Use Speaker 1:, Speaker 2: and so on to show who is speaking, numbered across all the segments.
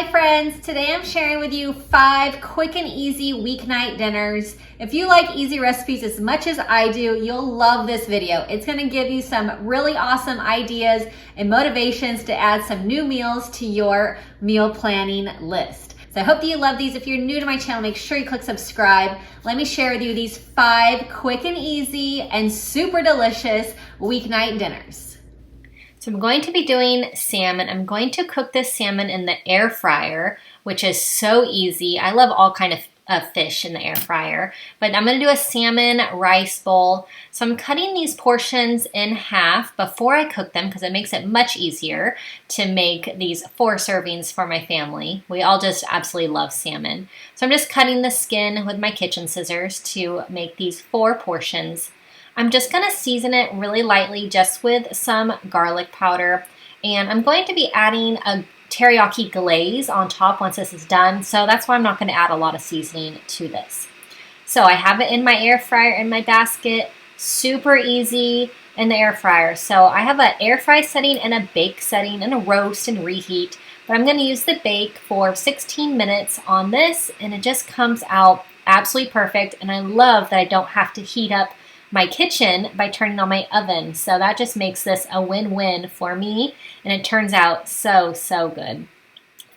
Speaker 1: Hi friends, today I'm sharing with you 5 quick and easy weeknight dinners. If you like easy recipes as much as I do, you'll love this video. It's gonna give you some really awesome ideas and motivations to add some new meals to your meal planning list. So I hope that you love these. If you're new to my channel, make sure you click subscribe. Let me share with you these 5 quick and easy and super delicious weeknight dinners. So I'm going to be doing salmon. I'm going to cook this salmon in the air fryer, which is so easy. I love all kind of fish in the air fryer, but I'm going to do a salmon rice bowl. So I'm cutting these portions in half before I cook them because it makes it much easier to make these 4 servings for my family. We all just absolutely love salmon. So I'm just cutting the skin with my kitchen scissors to make these 4 portions. I'm just going to season it really lightly just with some garlic powder, and I'm going to be adding a teriyaki glaze on top once this is done, so that's why I'm not going to add a lot of seasoning to this. So I have it in my air fryer in my basket, super easy in the air fryer. So I have an air fry setting and a bake setting and a roast and reheat, but I'm going to use the bake for 16 minutes on this, and it just comes out absolutely perfect, and I love that I don't have to heat up my kitchen by turning on my oven. So that just makes this a win-win for me, and it turns out so good.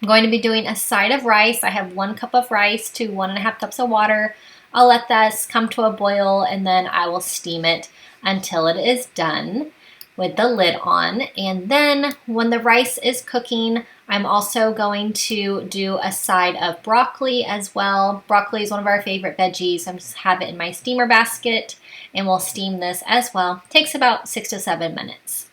Speaker 1: I'm going to be doing a side of rice. I have 1 cup of rice to 1.5 cups of water. I'll let this come to a boil, and then I will steam it until it is done with the lid on. And then when the rice is cooking, I'm also going to do a side of broccoli as well. Broccoli is one of our favorite veggies. I'm just have it in my steamer basket, and we'll steam this as well. It takes about 6 to 7 minutes.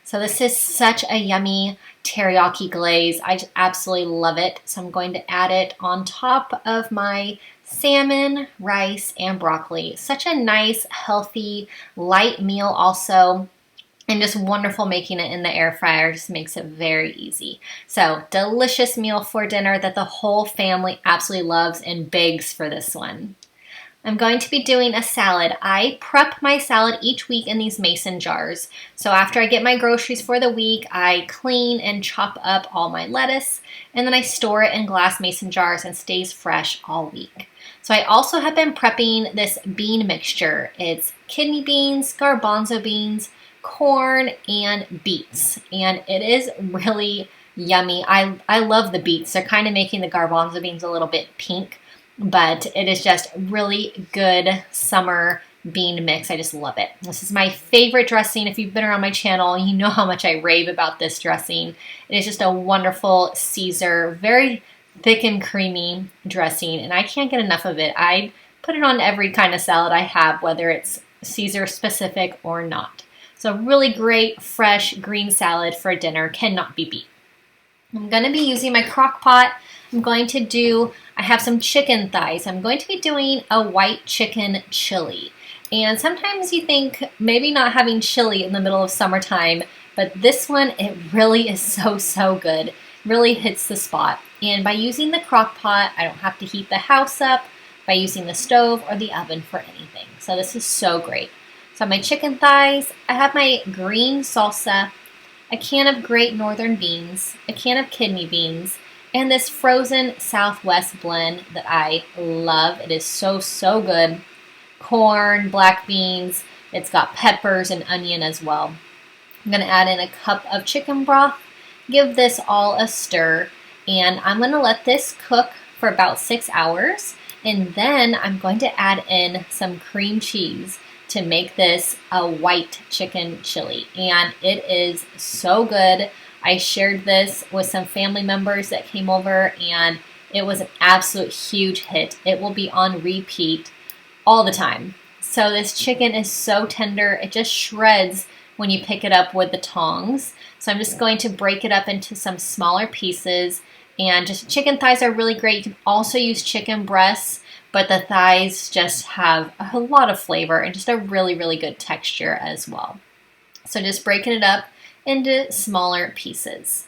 Speaker 1: So this is such a yummy teriyaki glaze. I just absolutely love it. So I'm going to add it on top of my salmon, rice, and broccoli. Such a nice, healthy, light meal also. And just wonderful making it in the air fryer. Just makes it very easy. So delicious meal for dinner that the whole family absolutely loves and begs for this one. I'm going to be doing a salad. I prep my salad each week in these mason jars. So after I get my groceries for the week, I clean and chop up all my lettuce, and then I store it in glass mason jars and stays fresh all week. So I also have been prepping this bean mixture. It's kidney beans, garbanzo beans, corn, and beets, and it is really yummy. I love the beets. They're kind of making the garbanzo beans a little bit pink, but it is just really good summer bean mix. I just love it. This is my favorite dressing. If you've been around my channel, you know how much I rave about this dressing. It is just a wonderful Caesar, very thick and creamy dressing, and I can't get enough of it. I put it on every kind of salad I have, whether it's Caesar specific or not. So really great, fresh green salad for dinner, cannot be beat. I'm going to be using my Crockpot. I have some chicken thighs. I'm going to be doing a white chicken chili. And sometimes you think maybe not having chili in the middle of summertime, but this one, it really is so good. Really hits the spot. And by using the Crockpot, I don't have to heat the house up by using the stove or the oven for anything. So this is so great. So my chicken thighs, I have my green salsa, a can of great northern beans, a can of kidney beans, and this frozen Southwest blend that I love. It is so good. Corn, black beans, it's got peppers and onion as well. I'm going to add in a cup of chicken broth, give this all a stir, and I'm going to let this cook for about 6 hours, and then I'm going to add in some cream cheese to make this a white chicken chili, and it is so good. I shared this with some family members that came over, and it was an absolute huge hit. It will be on repeat all the time. So this chicken is so tender, it just shreds when you pick it up with the tongs. So I'm just going to break it up into some smaller pieces, and just chicken thighs are really great. You can also use chicken breasts, but the thighs just have a lot of flavor and just a really good texture as well. So just breaking it up into smaller pieces.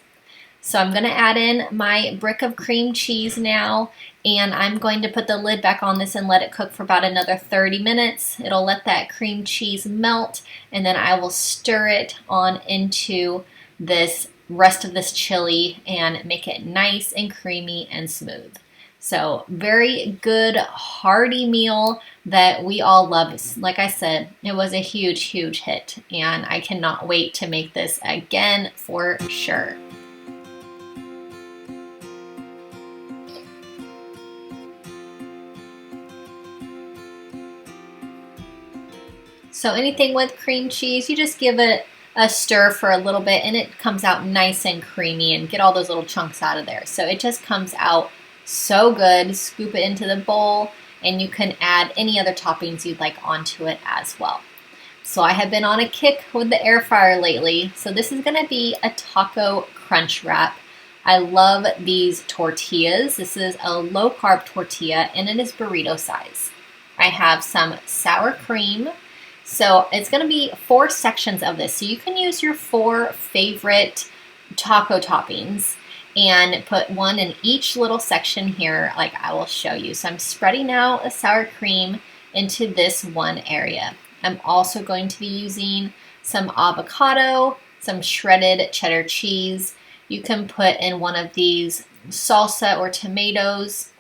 Speaker 1: So I'm going to add in my brick of cream cheese now, and I'm going to put the lid back on this and let it cook for about another 30 minutes. It'll let that cream cheese melt, and then I will stir it on into this rest of this chili and make it nice and creamy and smooth. So very good, hearty meal that we all love. Like I said, it was a huge, huge hit, and I cannot wait to make this again for sure. So anything with cream cheese, you just give it a stir for a little bit and it comes out nice and creamy, and get all those little chunks out of there. So it just comes out so good. Scoop it into the bowl, and you can add any other toppings you'd like onto it as well. So I have been on a kick with the air fryer lately. So this is gonna be a taco crunch wrap. I love these tortillas. This is a low carb tortilla and it is burrito size. I have some sour cream. So it's gonna be 4 sections of this. So you can use your 4 favorite taco toppings and put one in each little section here, like I will show you. So I'm spreading out a sour cream into this one area. I'm also going to be using some avocado, some shredded cheddar cheese. You can put in one of these salsa or tomatoes.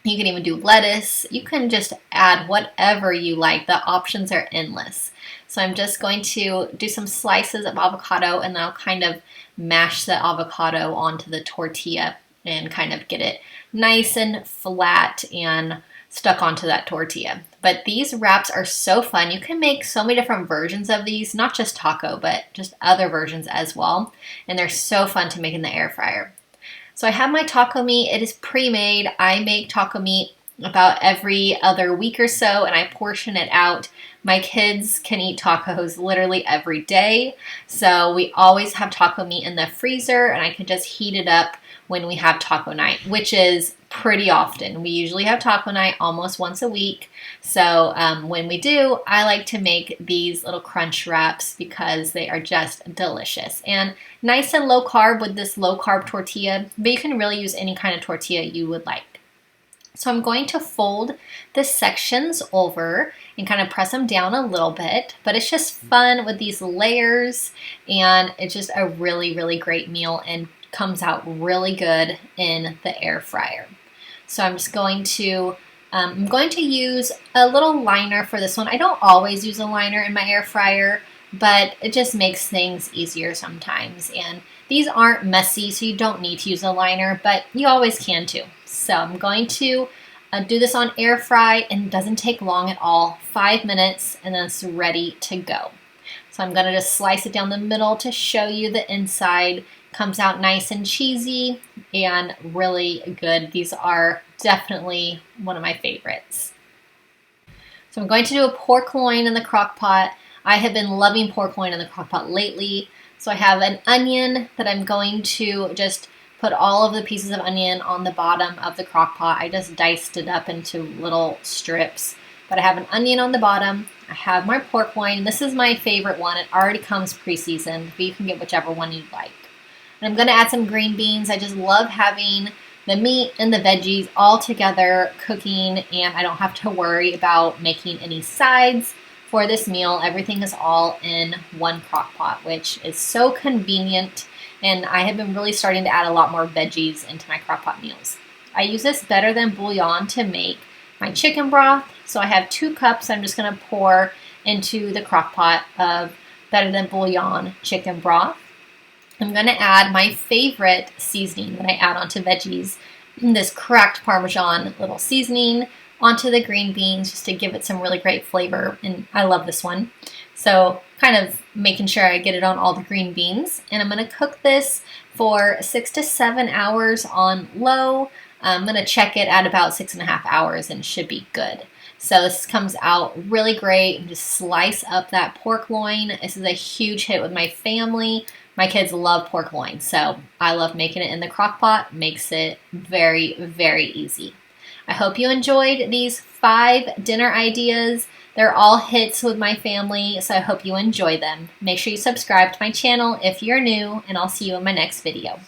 Speaker 1: You can even do lettuce. You can just add whatever you like. The options are endless. So I'm just going to do some slices of avocado, and then I'll kind of mash the avocado onto the tortilla and kind of get it nice and flat and stuck onto that tortilla. But these wraps are so fun. You can make so many different versions of these, not just taco, but just other versions as well. And they're so fun to make in the air fryer. So I have my taco meat. It is pre-made. I make taco meat about every other week or so, and I portion it out. My kids can eat tacos literally every day, so we always have taco meat in the freezer, and I can just heat it up when we have taco night, which is pretty often. We usually have taco night almost once a week, so when we do, I like to make these little crunch wraps because they are just delicious and nice and low carb with this low carb tortilla, but you can really use any kind of tortilla you would like. So I'm going to fold the sections over and kind of press them down a little bit, but it's just fun with these layers, and it's just a really, really great meal and comes out really good in the air fryer. So I'm just going to use a little liner for this one. I don't always use a liner in my air fryer, but it just makes things easier sometimes. And these aren't messy, so you don't need to use a liner, but you always can too. So I'm going to do this on air fry, and it doesn't take long at all, 5 minutes, and then it's ready to go. So I'm gonna just slice it down the middle to show you the inside. Comes out nice and cheesy and really good. These are definitely one of my favorites. So I'm going to do a pork loin in the crock pot. I have been loving pork loin in the crock pot lately. So I have an onion that I'm going to just put all of the pieces of onion on the bottom of the crock pot. I just diced it up into little strips. But I have an onion on the bottom. I have my pork loin. This is my favorite one. It already comes pre-seasoned, but you can get whichever one you'd like. And I'm going to add some green beans. I just love having the meat and the veggies all together cooking, and I don't have to worry about making any sides for this meal. Everything is all in one crock pot, which is so convenient, and I have been really starting to add a lot more veggies into my crock pot meals. I use this Better Than bouillon to make my chicken broth. So I have 2 cups I'm just going to pour into the crock pot of Better Than bouillon chicken broth. I'm going to add my favorite seasoning that I add onto veggies, this cracked Parmesan little seasoning onto the green beans just to give it some really great flavor, and I love this one. So kind of making sure I get it on all the green beans, and I'm going to cook this for 6 to 7 hours on low. I'm going to check it at about 6.5 hours and it should be good. So this comes out really great. Just slice up that pork loin. This is a huge hit with my family. My kids love pork loin, so I love making it in the crock pot. Makes it very, very easy. I hope you enjoyed these 5 dinner ideas. They're all hits with my family, so I hope you enjoy them. Make sure you subscribe to my channel if you're new, and I'll see you in my next video.